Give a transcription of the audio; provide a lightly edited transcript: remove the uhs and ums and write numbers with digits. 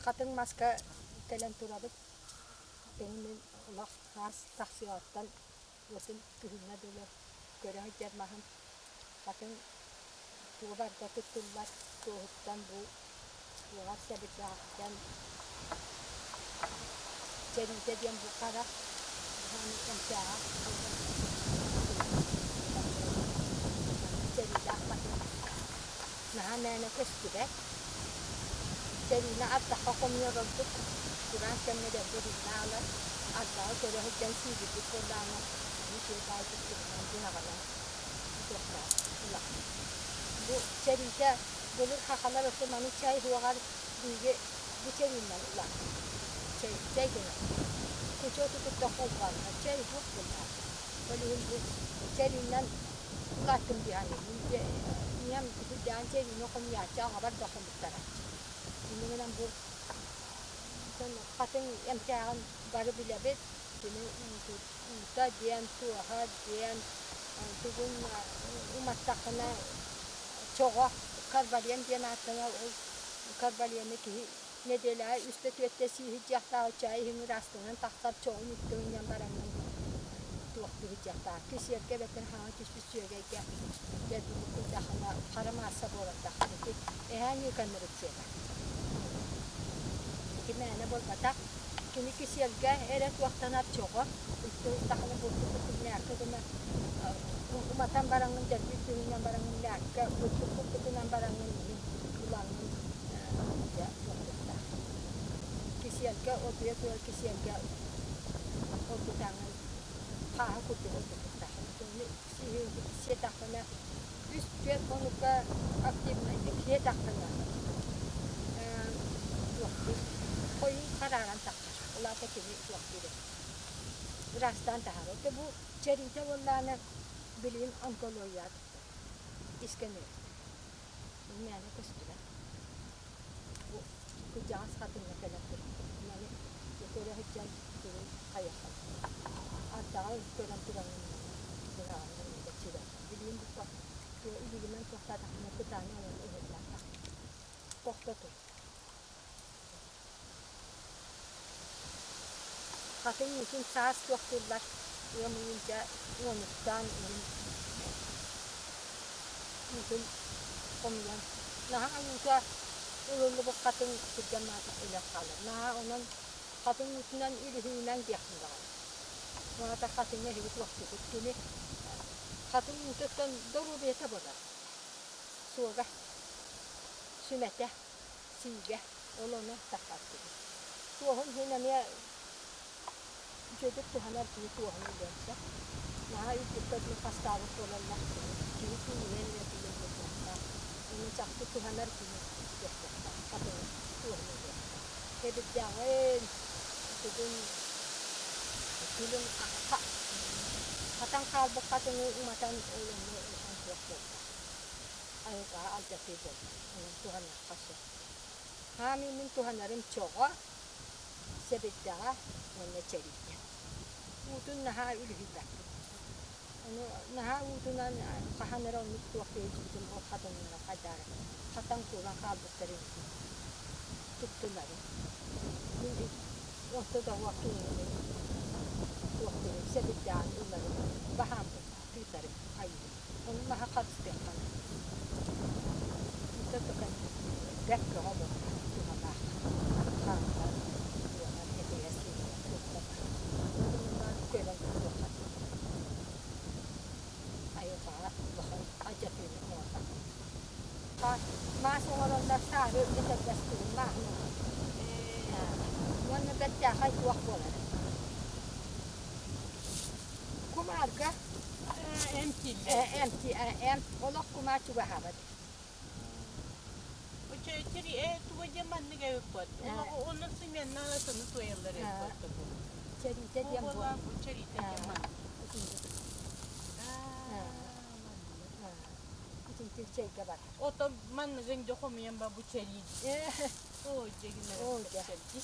katın maska telen turadık. Benim Allah has taksiyattan bütün gühüne dolu göre hıcırmahın. Katın tuğlarda tutullar tuğuttan bu var sebeplerden ceride diyen bu kara hani emsaha ceride akbatın nahane köstübe ceride adda hakomiyor olduk Kur'an kemne de bu riznalar adda göre hıccan sivri kullanma bir şey daha tuttuktan buna kadar bu ceride bulur hakalar oturmanın çay huvar bu çerinden ulan çay gene kucu tutup da var çay bu bunlar böyle bu çerinden kattım bir hani niyem bu yan çeri nokum ya çay haber dokun bitara bunun bu sen katın emtihan barı bile bet bunu da diyen tuha diyen bugün umattakına çoğu karbaliyen diyen atına karbaliyen'e ki ne diyorlar üstte tüettesi hicjahta çayı himir astının taktar çoğu müttüğün yanlarının tuğaklı hicjahta kişi yerke betin hava küspüs söyleyke geldi bu kudakına karamazsa bu olarak ki eğen yıkanır içeri kimene bol batak kimi kişi yerke eret vaktanat çoğu üstü takını buldu ne akıdına umatan barangın jadi dengan barangın laka butuh dengan barangın ulangan ya kisiaga otuya tuya kisiaga otu tangan paha kutu otu kita si takana üst tuya konuka aktif si takana waktu koyu kararan takar ulah kini waktu deh rastan taharo bu cerita wallana bilin onkoloyat iskender yani kustula bu kucağız hatırına kalaktır yani yukarı hıccan kuru kayakan hatta yukarıdan turanın buranın geçiyor bilin bu bak bilimin tohtatak ne kutane olan ehirlata tohtatır hatın için saat yokturlar yamuyunca unuttan mungkin komian nah anca ulun bu katın kırcamata ile kalır nah onun katın üstünden ilhinden yakınlar mata katınnya hidup waktu ini katın üstünden doğru bir ete bakar suaga sümete sige olana takatı suahun hinamya jadi Tuhan arti Tuhan biasa. Nah itu kita pasal pola Gitu ini dia pilih biasa. Ini cakap Tuhan arti biasa. Kata Tuhan biasa. Jadi jangan itu film apa. Katang kalbok katang umatan ulang ulang biasa. Ayo kah aja tiba. Tuhan kasih. Kami min Tuhan arim coba sebetulnya mencari. Utun naha ilhidak. Naha utunan kahanera unut waktu itu mau katang nakadar. Katang kurang kabut dari tutun lagi. Ini waktu dah waktu sebetulnya ular baham kita ayu. Ini naha katstekkan. Itu kan dek homo tu nama. Masuk orang dasar itu tegas tu mah. Mana baca hai tuak bola. Kumarga em olak kumar cuba habat. Ceri tu aja mana gaya kuat. Orang semen nala tu tu yang dari kuat tu. Ceri yang buat. Ceri yang Cek kabar. Oto man ring joko miyamba bu ceri. Oh jadi mana ceri.